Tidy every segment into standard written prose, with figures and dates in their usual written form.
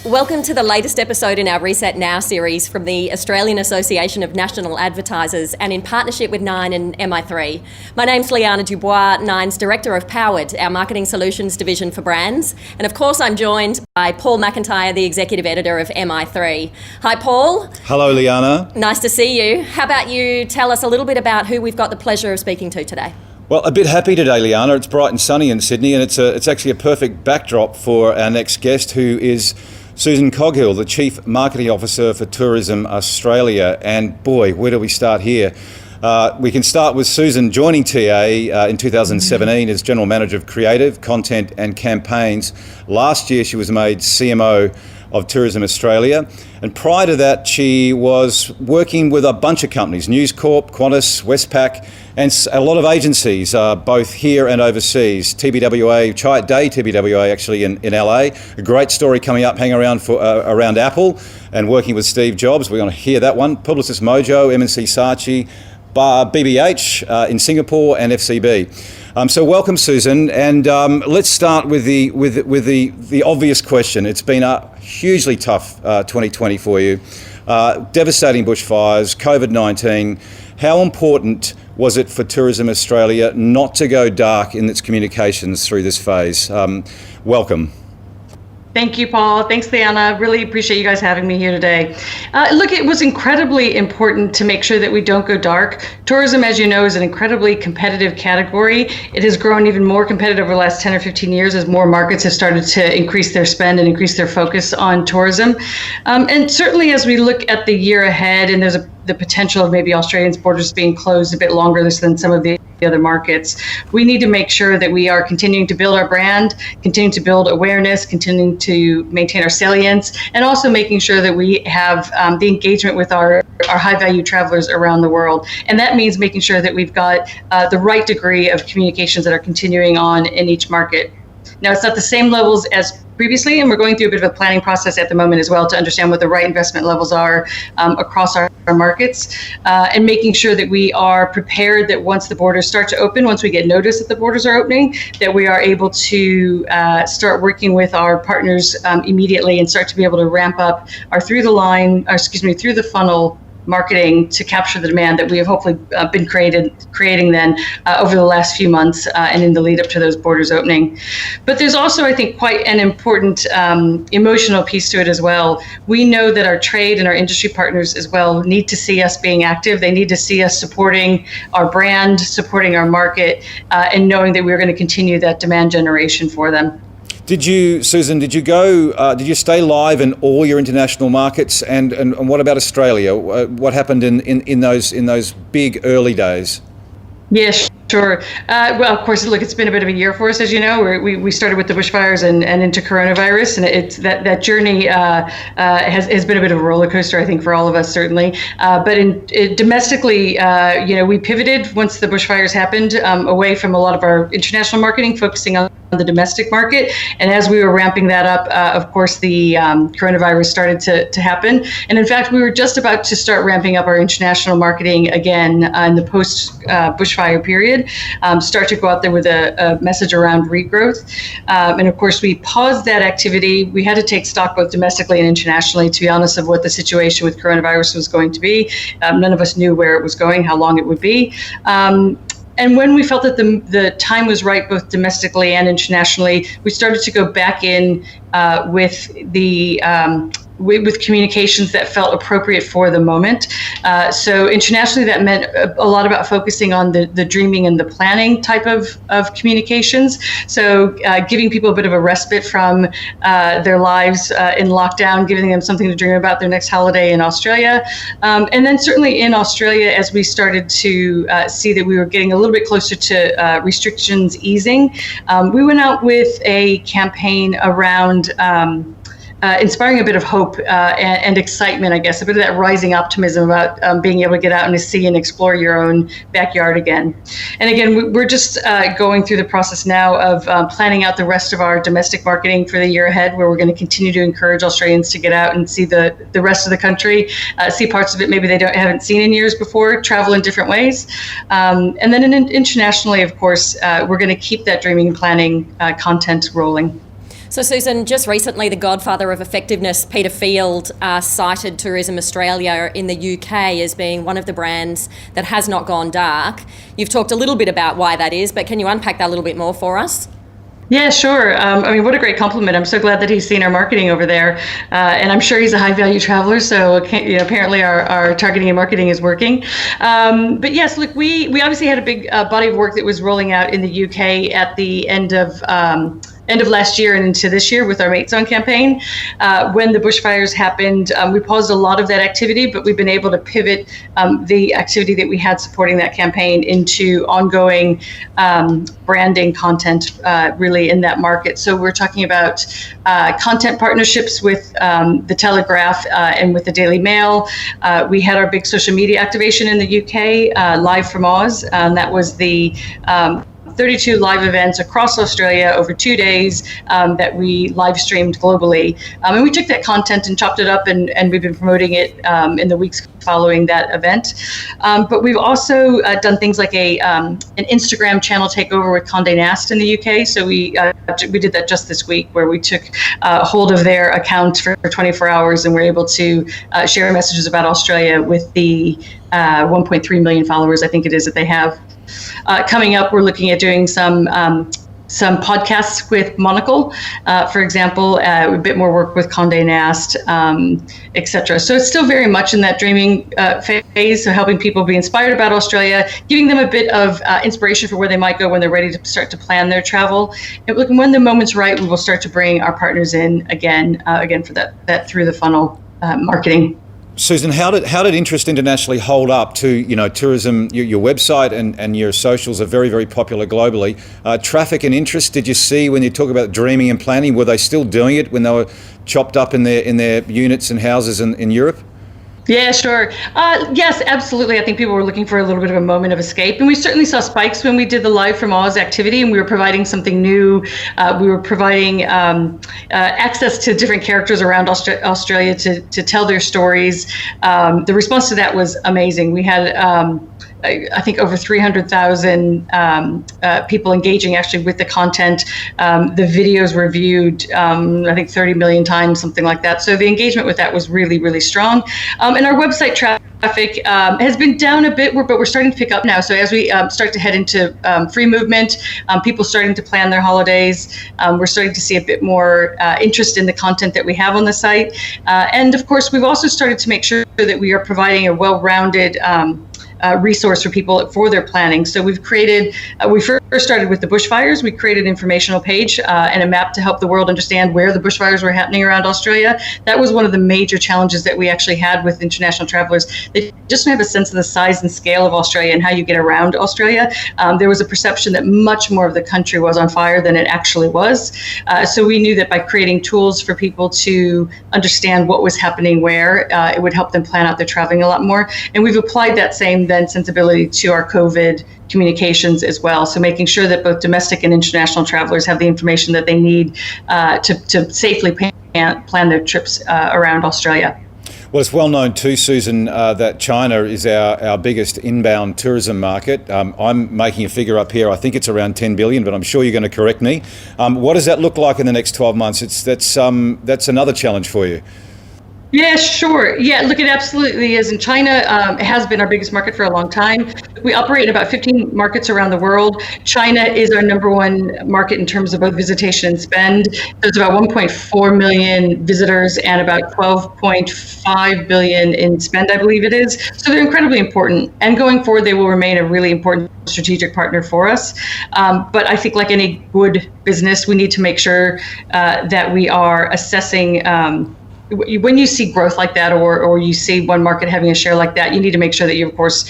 Welcome to the latest episode in our Reset Now series from the Australian Association of National Advertisers and in partnership with Nine and MI3. My name's Liana Dubois, Nine's Director of Powered, our Marketing Solutions Division for Brands. And of course, I'm joined by Paul McIntyre, the Executive Editor of MI3. Hi, Paul. Hello, Liana. Nice to see you. How about you tell us a little bit about who we've got the pleasure of speaking to today? Well, a bit happy today, Liana. It's bright and sunny in Sydney, and it's actually a perfect backdrop for our next guest, who is Susan Coghill, the Chief Marketing Officer for Tourism Australia. And boy, where do we start here? We can start with Susan joining TA in 2017 as General Manager of Creative, Content and Campaigns. Last year, she was made CMO of Tourism Australia. And prior to that, she was working with a bunch of companies, News Corp, Qantas, Westpac, and a lot of agencies, both here and overseas. TBWA, Chiat Day TBWA actually in LA. A great story coming up, hanging around for around Apple and working with Steve Jobs. We're going to hear that one. Publicis Mojo, M&C Saatchi, BBH in Singapore, and FCB. So welcome, Susan, and let's start with the obvious question. It's been a hugely tough 2020 for you. Devastating bushfires, COVID-19. How important was it for Tourism Australia not to go dark in its communications through this phase? Welcome. Thank you, Paul. Thanks, Liana. Really appreciate you guys having me here today. Look, it was incredibly important to make sure that we don't go dark. Tourism, as you know, is an incredibly competitive category. It has grown even more competitive over the last 10 or 15 years as more markets have started to increase their spend and increase their focus on tourism. And certainly as we look at the year ahead, and there's the potential of maybe Australians' borders being closed a bit longer than some of the other markets, we need to make sure that we are continuing to build our brand, continuing to build awareness, continuing to maintain our salience, and also making sure that we have the engagement with our high-value travelers around the world. And that means making sure that we've got the right degree of communications that are continuing on in each market. Now, it's not the same levels as previously, and we're going through a bit of a planning process at the moment as well to understand what the right investment levels are across our markets, and making sure that we are prepared that once the borders start to open, once we get notice that the borders are opening, that we are able to start working with our partners immediately and start to be able to ramp up our through the funnel marketing to capture the demand that we have hopefully been creating then over the last few months and in the lead up to those borders opening. But there's also, I think, quite an important emotional piece to it as well. We know that our trade and our industry partners as well need to see us being active. They need to see us supporting our brand, supporting our market, and knowing that we're going to continue that demand generation for them. Susan, did you stay live in all your international markets? And what about Australia? What happened in those big early days? Yes, sure. Well, of course, look, it's been a bit of a year for us, as you know. We started with the bushfires and into coronavirus, and it's that journey has been a bit of a roller coaster, I think, for all of us, certainly. But domestically, we pivoted once the bushfires happened away from a lot of our international marketing, focusing on the domestic market. And as we were ramping that up, of course, the coronavirus started to happen. And in fact, we were just about to start ramping up our international marketing again in the post-bushfire period, start to go out there with a message around regrowth. And of course, we paused that activity. We had to take stock both domestically and internationally, to be honest, of what the situation with coronavirus was going to be. None of us knew where it was going, how long it would be. And when we felt that the time was right, both domestically and internationally, we started to go back in with the with communications that felt appropriate for the moment. So internationally, that meant a lot about focusing on the dreaming and the planning type of communications. So giving people a bit of a respite from their lives in lockdown, giving them something to dream about their next holiday in Australia. And then certainly in Australia, as we started to see that we were getting a little bit closer to restrictions easing, we went out with a campaign around inspiring a bit of hope and excitement, I guess, a bit of that rising optimism about being able to get out and to see and explore your own backyard again. And again, we're just going through the process now of planning out the rest of our domestic marketing for the year ahead, where we're going to continue to encourage Australians to get out and see the rest of the country, see parts of it maybe they haven't seen in years before, travel in different ways. And then internationally, of course, we're going to keep that dreaming and planning content rolling. So, Susan, just recently, the godfather of effectiveness, Peter Field, cited Tourism Australia in the UK as being one of the brands that has not gone dark. You've talked a little bit about why that is, but can you unpack that a little bit more for us? Yeah, sure. What a great compliment. I'm so glad that he's seen our marketing over there. And I'm sure he's a high value traveler. So apparently our targeting and marketing is working. But yes, look, we obviously had a big body of work that was rolling out in the UK at the end of last year and into this year with our Mates On campaign. When the bushfires happened, we paused a lot of that activity, but we've been able to pivot the activity that we had supporting that campaign into ongoing branding content really in that market. So we're talking about content partnerships with the Telegraph and with the Daily Mail. We had our big social media activation in the UK, Live from Oz. That was the 32 live events across Australia over 2 days that we live streamed globally. And we took that content and chopped it up and we've been promoting it in the weeks following that event. But we've also done things like an Instagram channel takeover with Condé Nast in the UK. So we did that just this week where we took hold of their account for 24 hours and we're able to share messages about Australia with the 1.3 million followers, I think it is, that they have. Coming up, we're looking at doing some podcasts with Monocle, for example, a bit more work with Condé Nast, etc. So it's still very much in that dreaming phase, so helping people be inspired about Australia, giving them a bit of inspiration for where they might go when they're ready to start to plan their travel. And when the moment's right, we will start to bring our partners in again for that through the funnel marketing. Susan, how did interest internationally hold up to tourism? Your website and your socials are very, very popular globally. Traffic and interest, did you see when you talk about dreaming and planning? Were they still doing it when they were chopped up in their units and houses in Europe? Yeah, sure. Yes, absolutely. I think people were looking for a little bit of a moment of escape. And we certainly saw spikes when we did the Live from Oz activity and we were providing something new. We were providing access to different characters around Australia to tell their stories. The response to that was amazing. We had I think over 300,000 people engaging actually with the content. The videos were viewed, I think 30 million times, something like that. So the engagement with that was really, really strong. And our website traffic has been down a bit, but we're starting to pick up now. So as we start to head into free movement, people starting to plan their holidays, we're starting to see a bit more interest in the content that we have on the site. And of course, we've also started to make sure that we are providing a well-rounded resource for people for their planning. So we've created, we first started with the bushfires. We created an informational page and a map to help the world understand where the bushfires were happening around Australia. That was one of the major challenges that we actually had with international travelers. They just don't have a sense of the size and scale of Australia and how you get around Australia. There was a perception that much more of the country was on fire than it actually was. So we knew that by creating tools for people to understand what was happening where, it would help them plan out their traveling a lot more. And we've applied that same then sensibility to our COVID communications as well. So making sure that both domestic and international travelers have the information that they need to safely plan their trips around Australia. Well, it's well known too, Susan, that China is our biggest inbound tourism market. I'm making a figure up here. I think it's around 10 billion, but I'm sure you're going to correct me. What does that look like in the next 12 months? That's another challenge for you. Yeah, sure. Yeah, look, it absolutely is. And China has been our biggest market for a long time. We operate in about 15 markets around the world. China is our number one market in terms of both visitation and spend. There's about 1.4 million visitors and about 12.5 billion in spend, I believe it is. So they're incredibly important. And going forward, they will remain a really important strategic partner for us. But I think like any good business, we need to make sure that we are assessing when you see growth like that or you see one market having a share like that, you need to make sure that you're, of course,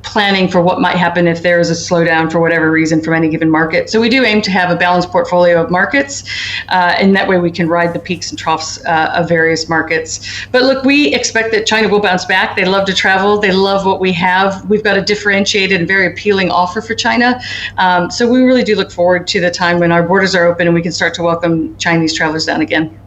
planning for what might happen if there is a slowdown for whatever reason from any given market. So we do aim to have a balanced portfolio of markets, and that way we can ride the peaks and troughs of various markets. But look, we expect that China will bounce back. They love to travel. They love what we have. We've got a differentiated and very appealing offer for China. So we really do look forward to the time when our borders are open and we can start to welcome Chinese travelers down again.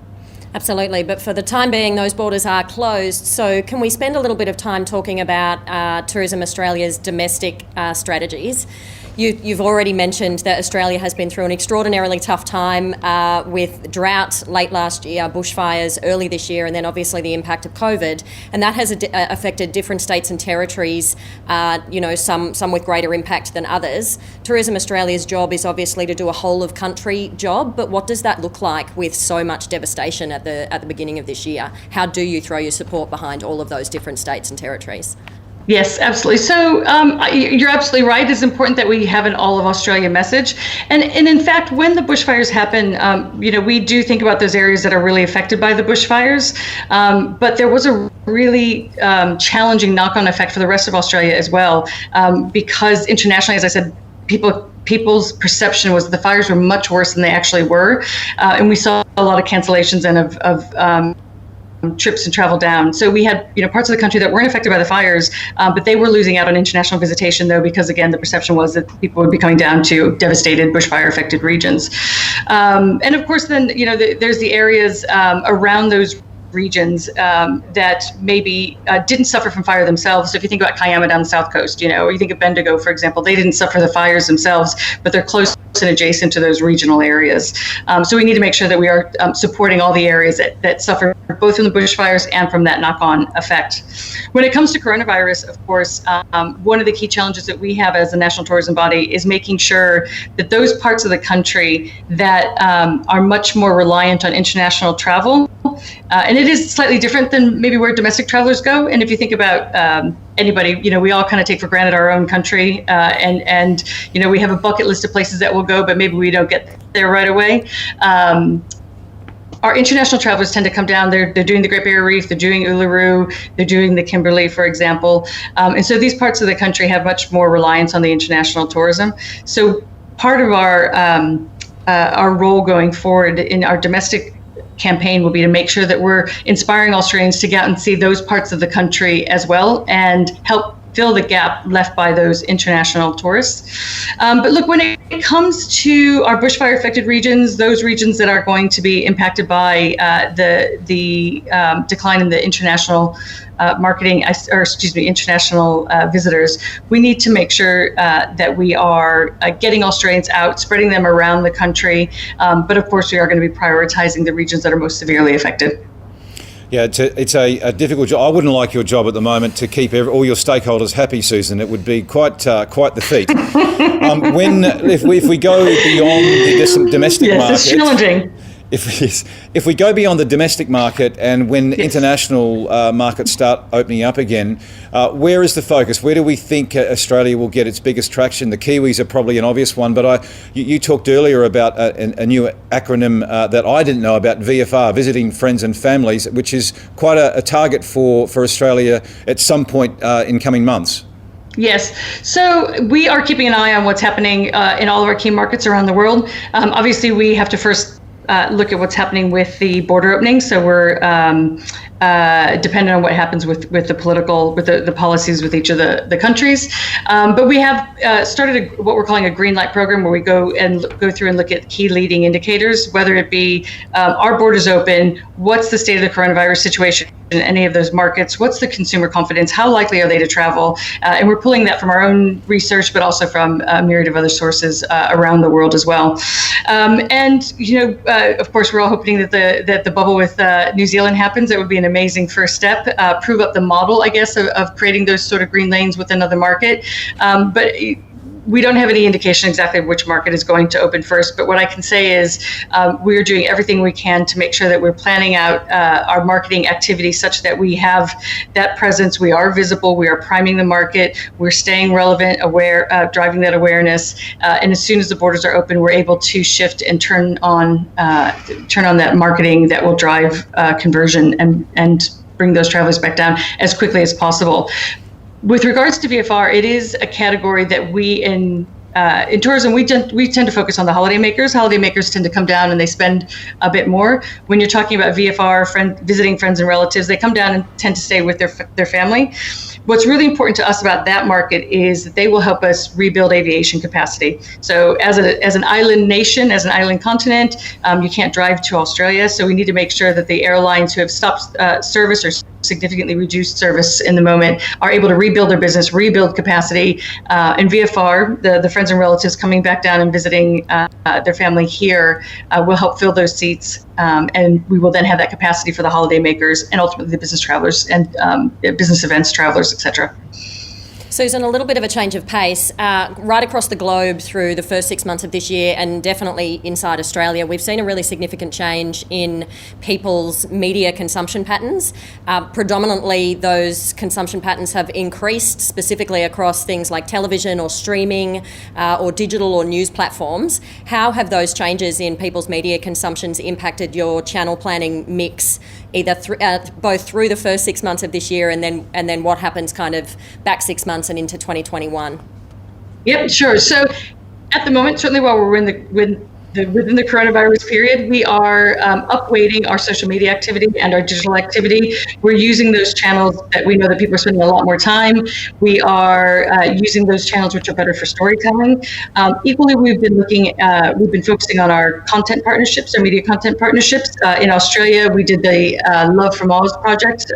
Absolutely, but for the time being, those borders are closed. So can we spend a little bit of time talking about Tourism Australia's domestic strategies? You've already mentioned that Australia has been through an extraordinarily tough time with drought late last year, bushfires early this year, and then obviously the impact of COVID. And that has affected different states and territories, some with greater impact than others. Tourism Australia's job is obviously to do a whole of country job, but what does that look like with so much devastation at the beginning of this year? How do you throw your support behind all of those different states and territories? Yes, absolutely. So you're absolutely right. It's important that we have an all of Australia message. And in fact, when the bushfires happen, we do think about those areas that are really affected by the bushfires. But there was a really challenging knock-on effect for the rest of Australia as well, because internationally, as I said, people's perception was the fires were much worse than they actually were. And we saw a lot of cancellations and of trips and travel down. So we had, parts of the country that weren't affected by the fires, but they were losing out on international visitation, though, because again, the perception was that people would be coming down to devastated bushfire-affected regions. And of course, then, there's the areas around those regions that maybe didn't suffer from fire themselves. So if you think about Kiama down the south coast, or you think of Bendigo, for example, they didn't suffer the fires themselves, but they're close and adjacent to those regional areas. So we need to make sure that we are supporting all the areas that suffer both from the bushfires and from that knock-on effect. When it comes to coronavirus, of course, one of the key challenges that we have as a national tourism body is making sure that those parts of the country that are much more reliant on international travel, and it is slightly different than maybe where domestic travelers go. And if you think about anybody, we all kind of take for granted our own country, and we have a bucket list of places that we'll go, but maybe we don't get there right away. Our international travelers tend to come down. They're doing the Great Barrier Reef, they're doing Uluru, they're doing the Kimberley, for example. And so these parts of the country have much more reliance on the international tourism. So part of our role going forward in our domestic campaign will be to make sure that we're inspiring Australians to get out and see those parts of the country as well and help fill the gap left by those international tourists. But look, when it comes to our bushfire affected regions, those regions that are going to be impacted by the decline in the international international visitors, we need to make sure that we are getting Australians out, spreading them around the country. But of course, we are going to be prioritizing the regions that are most severely affected. Yeah, it's a difficult job. I wouldn't like your job at the moment to keep all your stakeholders happy, Susan. It would be quite the feat. If we go beyond the domestic market, yes, it's challenging. If we go beyond the domestic market and when international markets start opening up again, where is the focus? Where do we think Australia will get its biggest traction? The Kiwis are probably an obvious one, but you talked earlier about a new acronym that I didn't know about, VFR, Visiting Friends and Families, which is quite a target for Australia at some point in coming months. Yes. So we are keeping an eye on what's happening in all of our key markets around the world. Obviously, we have to first look at what's happening with the border opening. So we're dependent on what happens with the policies with each of the countries. But we have started what we're calling a green light program, where we go through and look at key leading indicators, whether it be our borders open, what's the state of the coronavirus situation in any of those markets, what's the consumer confidence, how likely are they to travel, and we're pulling that from our own research, but also from a myriad of other sources around the world as well. Of course, we're all hoping that the bubble with New Zealand happens. That would be an amazing first step, prove up the model, I guess, of creating those sort of green lanes with another market. But we don't have any indication exactly which market is going to open first, but what I can say is we're doing everything we can to make sure that we're planning out our marketing activities such that we have that presence, we are visible, we are priming the market, we're staying relevant, aware, driving that awareness, and as soon as the borders are open, we're able to shift and turn on that marketing that will drive conversion and bring those travelers back down as quickly as possible. With regards to VFR, it is a category that we in tourism, we tend to focus on the holiday makers. Holiday makers tend to come down and they spend a bit more. When you're talking about VFR, visiting friends and relatives, they come down and tend to stay with their family. What's really important to us about that market is that they will help us rebuild aviation capacity. So as an island nation, as an island continent, you can't drive to Australia. So we need to make sure that the airlines who have stopped service or significantly reduced service in the moment are able to rebuild their business, rebuild capacity, and VFR, the friends and relatives coming back down and visiting their family here, will help fill those seats, and we will then have that capacity for the holiday makers and ultimately the business travelers and business events travelers, etc. Susan, a little bit of a change of pace. Right across the globe through the first 6 months of this year, and definitely inside Australia, we've seen a really significant change in people's media consumption patterns. Predominantly, those consumption patterns have increased, specifically across things like television or streaming or digital or news platforms. How have those changes in people's media consumptions impacted your channel planning mix, either both through the first 6 months of this year and then what happens kind of back 6 months and into 2021? Yep, sure. So at the moment, certainly while we're within the coronavirus period, we are upweighting our social media activity and our digital activity. We're using those channels that we know that people are spending a lot more time. We are using those channels which are better for storytelling. Equally, we've been focusing on our content partnerships, our media content partnerships. In Australia, we did the Love from Oz project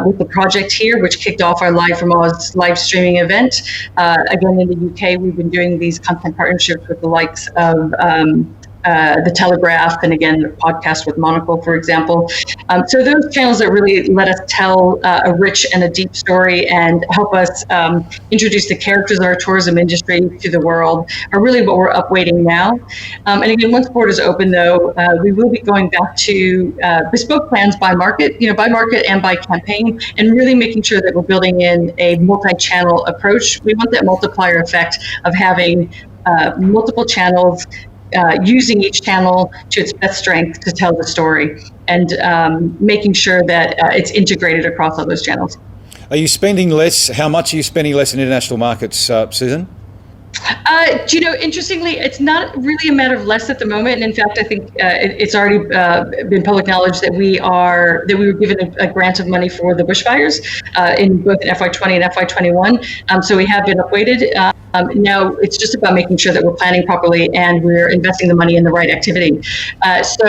with the project here, which kicked off our Live from Oz live streaming event. Again, in the UK, we've been doing these content partnerships with the likes of The Telegraph, and again, the podcast with Monocle, for example. So those channels that really let us tell a rich and a deep story and help us introduce the characters of our tourism industry to the world are really what we're upweighting now. And again, once borders open, though, we will be going back to bespoke plans by market and by campaign, and really making sure that we're building in a multi-channel approach. We want that multiplier effect of having multiple channels, using each channel to its best strength to tell the story, and making sure that it's integrated across all those channels. Are you spending less? How much are you spending less in international markets, Susan? Interestingly, it's not really a matter of less at the moment. And in fact, I think it's already been public knowledge that we were given a grant of money for the bushfires in both FY20 and FY21. So we have been upweighted. Now it's just about making sure that we're planning properly and we're investing the money in the right activity. So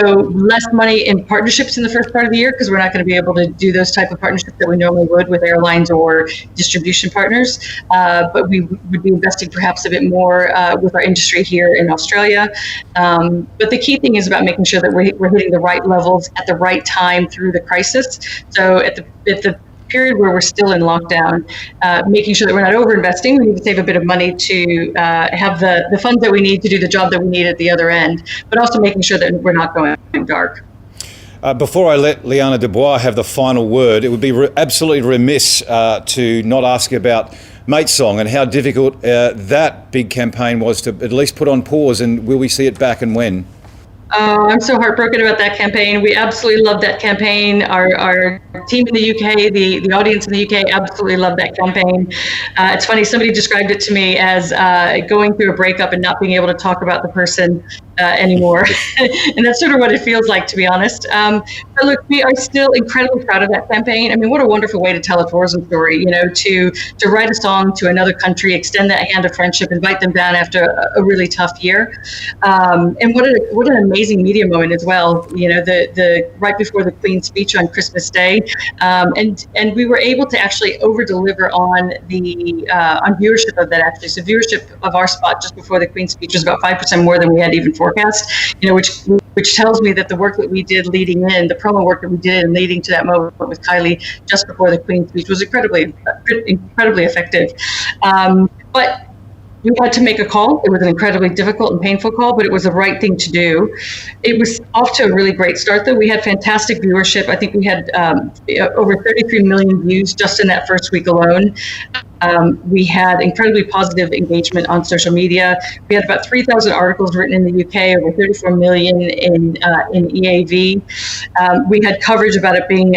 less money in partnerships in the first part of the year, because we're not going to be able to do those type of partnerships that we normally would with airlines or distribution partners. But we would be investing perhaps a bit more with our industry here in Australia. But the key thing is about making sure that we're hitting the right levels at the right time through the crisis. So at the period where we're still in lockdown, making sure that we're not over-investing. We need to save a bit of money to have the funds that we need to do the job that we need at the other end, but also making sure that we're not going dark. Before I let Liana Dubois have the final word, it would be absolutely remiss to not ask you about Mate Song and how difficult that big campaign was to at least put on pause, and will we see it back and when? Oh, I'm so heartbroken about that campaign. We absolutely love that campaign. Our team in the UK, the audience in the UK absolutely loved that campaign. It's funny, somebody described it to me as going through a breakup and not being able to talk about the person anymore. And that's sort of what it feels like, to be honest. But look, we are still incredibly proud of that campaign. I mean, what a wonderful way to tell a tourism story, to write a song to another country, extend that hand of friendship, invite them down after a really tough year. And what an amazing media moment as well, the right before the Queen's speech on Christmas Day. And we were able to actually over deliver on on viewership of that, actually. So viewership of our spot just before the Queen's speech was about 5% more than we had even forecast, which tells me that the work that we did leading in, the promo work that we did and leading to that moment with Kylie just before the Queen's speech was incredibly effective. But we had to make a call. It was an incredibly difficult and painful call, but it was the right thing to do. It was off to a really great start, though. We had fantastic viewership. I think we had over 33 million views just in that first week alone. We had incredibly positive engagement on social media. We had about 3,000 articles written in the UK, over 34 million in EAV. We had coverage about it being,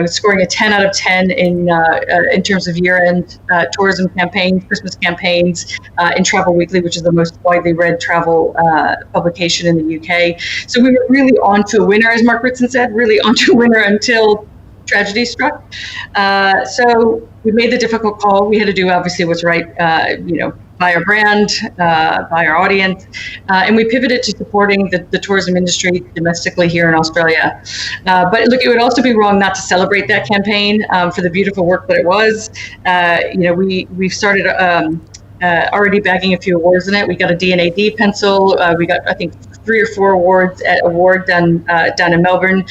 scoring a 10 out of 10 in terms of year-end tourism campaigns, Christmas campaigns, in Travel Weekly, which is the most widely read travel publication in the UK. So we were really on to a winner, as Mark Ritson said, really on to a winner until tragedy struck. So we made the difficult call. We had to do obviously what's right, by our brand, by our audience, and we pivoted to supporting the tourism industry domestically here in Australia. But look, it would also be wrong not to celebrate that campaign for the beautiful work that it was. We've started already bagging a few awards in it. We got a D&AD pencil. We got, I think, 3 or 4 awards at award done down in Melbourne,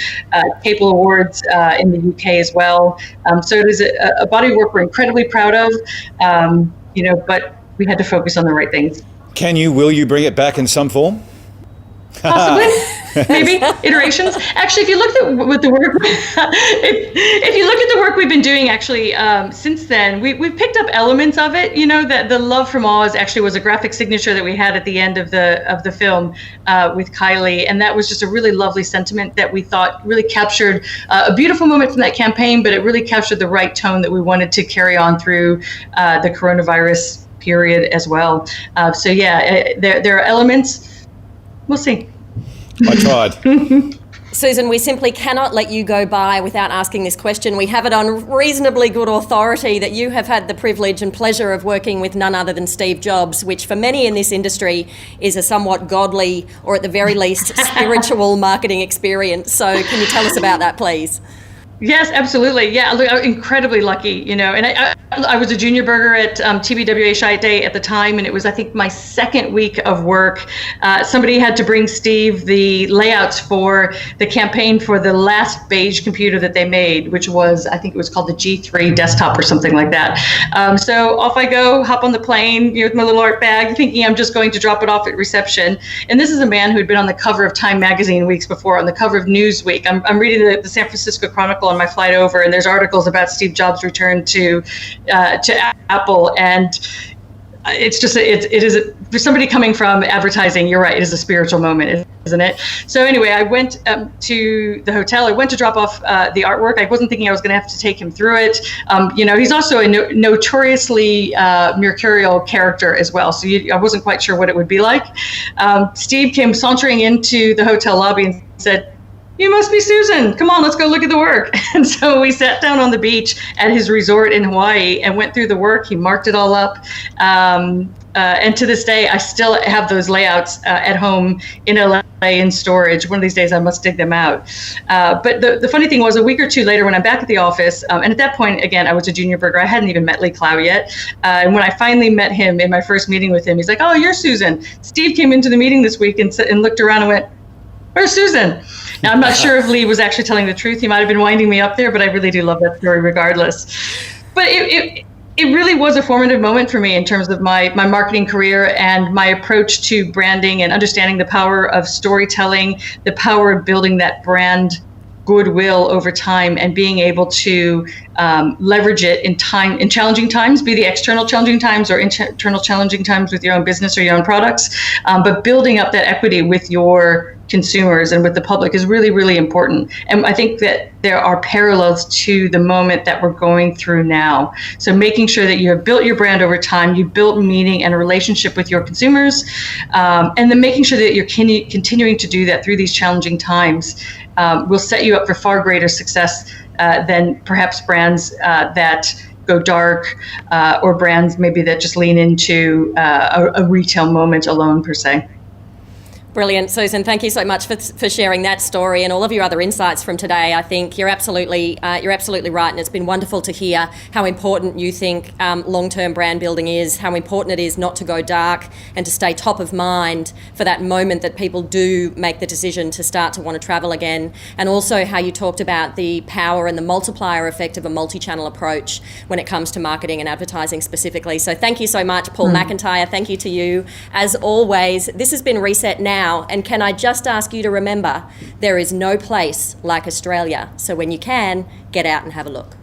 Cable Awards in the UK as well. So it is a body of work we're incredibly proud of, but we had to focus on the right things. Will you bring it back in some form? Possibly, maybe iterations. Actually, if you look at the work, if you look at the work we've been doing, actually, since then, we've picked up elements of it. That the Love from Oz actually was a graphic signature that we had at the end of the film with Kylie, and that was just a really lovely sentiment that we thought really captured a beautiful moment from that campaign, but it really captured the right tone that we wanted to carry on through the coronavirus period as well. There are elements. We'll see. I tried. Susan, we simply cannot let you go by without asking this question. We have it on reasonably good authority that you have had the privilege and pleasure of working with none other than Steve Jobs, which for many in this industry is a somewhat godly, or at the very least, spiritual marketing experience. So can you tell us about that, please? Yes, absolutely. Yeah, look, I was incredibly lucky, and I was a junior burger at TBWA Shite Day at the time, and it was, I think, my second week of work. Somebody had to bring Steve the layouts for the campaign for the last beige computer that they made, which was, I think it was called the G3 desktop or something like that. So off I go, hop on the plane with my little art bag, thinking I'm just going to drop it off at reception. And this is a man who had been on the cover of Time magazine weeks before, on the cover of Newsweek. I'm reading the San Francisco Chronicle on my flight over, and there's articles about Steve Jobs' return to Apple, and it is for somebody coming from advertising. You're right; it is a spiritual moment, isn't it? So anyway, I went to the hotel. I went to drop off the artwork. I wasn't thinking I was going to have to take him through it. He's also a notoriously mercurial character as well, so I wasn't quite sure what it would be like. Steve came sauntering into the hotel lobby and said, "You must be Susan. Come on, let's go look at the work." And so we sat down on the beach at his resort in Hawaii and went through the work. He marked it all up. And to this day, I still have those layouts at home in LA in storage. One of these days, I must dig them out. But the funny thing was, a week or two later, when I'm back at the office, and at that point, again, I was a junior burger. I hadn't even met Lee Clow yet. And when I finally met him in my first meeting with him, he's like, "Oh, you're Susan. Steve came into the meeting this week and looked around and went, 'Where's Susan?'" Now, I'm not sure if Lee was actually telling the truth. He might have been winding me up there, but I really do love that story regardless. But it really was a formative moment for me in terms of my marketing career and my approach to branding and understanding the power of storytelling, the power of building that brand goodwill over time, and being able to leverage it in challenging times, be the external challenging times or internal challenging times with your own business or your own products, but building up that equity with your consumers and with the public is really, really important. And I think that there are parallels to the moment that we're going through now. So making sure that you have built your brand over time, you built meaning and a relationship with your consumers, and then making sure that you're continuing to do that through these challenging times will set you up for far greater success than perhaps brands that go dark or brands maybe that just lean into a retail moment alone per se. Brilliant, Susan. Thank you so much for sharing that story and all of your other insights from today. I think you're absolutely right, and it's been wonderful to hear how important you think long-term brand building is, how important it is not to go dark and to stay top of mind for that moment that people do make the decision to start to want to travel again, and also how you talked about the power and the multiplier effect of a multi-channel approach when it comes to marketing and advertising specifically. So thank you so much, Paul McIntyre. Thank you to you. As always, this has been Reset Now. And can I just ask you to remember, there is no place like Australia. So when you can, get out and have a look.